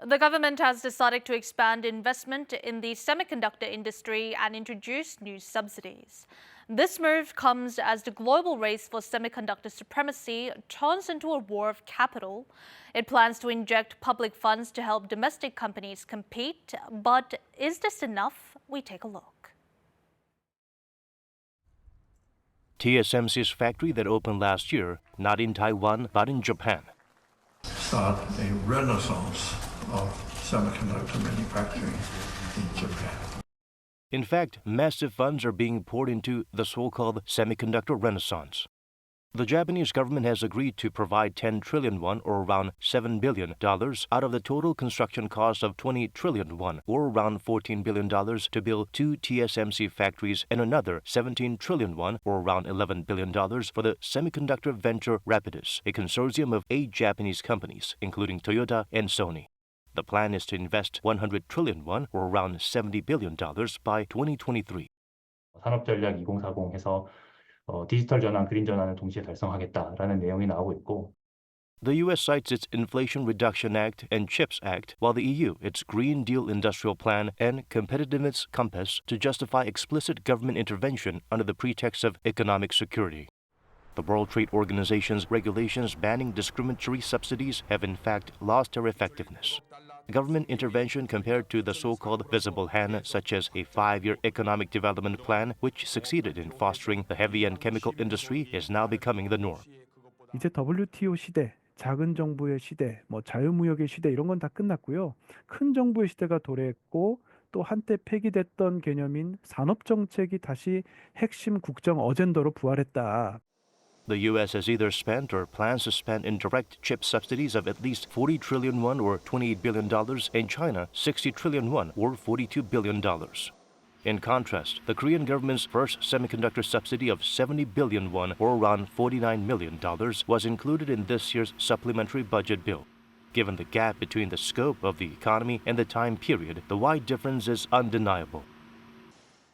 The government has decided to expand investment in the semiconductor industry and introduce new subsidies. This move comes as the global race for semiconductor supremacy turns into a war of capital. It plans to inject public funds to help domestic companies compete. But is this enough? We take a look. TSMC's factory that opened last year, not in Taiwan, but in Japan. Start a renaissance of semiconductor manufacturing in Japan. In fact, massive funds are being poured into the so-called semiconductor renaissance. The Japanese government has agreed to provide 10 trillion won, or around $7 billion, out of the total construction cost of 20 trillion won, or around $14 billion, to build 2 TSMC factories and another 17 trillion won, or around $11 billion, for the semiconductor venture Rapidus, a consortium of 8 Japanese companies, including Toyota and Sony. The plan is to invest 100 trillion won, or around $70 billion, by 2023. 산업전략 2040에서 디지털 전환, 그린 전환을 동시에 달성하겠다라는 내용이 나오고 있고. The U.S. cites its Inflation Reduction Act and CHIPS Act, while the EU its Green Deal Industrial Plan and Competitiveness Compass to justify explicit government intervention under the pretext of economic security. The World Trade Organization's regulations banning discriminatory subsidies have in fact lost their effectiveness. Government intervention compared to the so-called visible hand, such as a 5-year economic development plan, which succeeded in fostering the heavy and chemical industry, is now becoming the norm. 이제 WTO 시대, 작은 정부의 시대, 자유무역의 시대 이런 건 다 끝났고요. 큰 정부의 시대가 도래했고 또 한때 폐기됐던 개념인 산업정책이 다시 핵심 국정 어젠더로 부활했다. The U.S. has either spent or plans to spend indirect chip subsidies of at least 40 trillion won, or $28 billion, and China 60 trillion won, or $42 billion. In contrast, the Korean government's first semiconductor subsidy of 70 billion won, or around $49 million, was included in this year's supplementary budget bill. Given the gap between the scope of the economy and the time period, the wide difference is undeniable.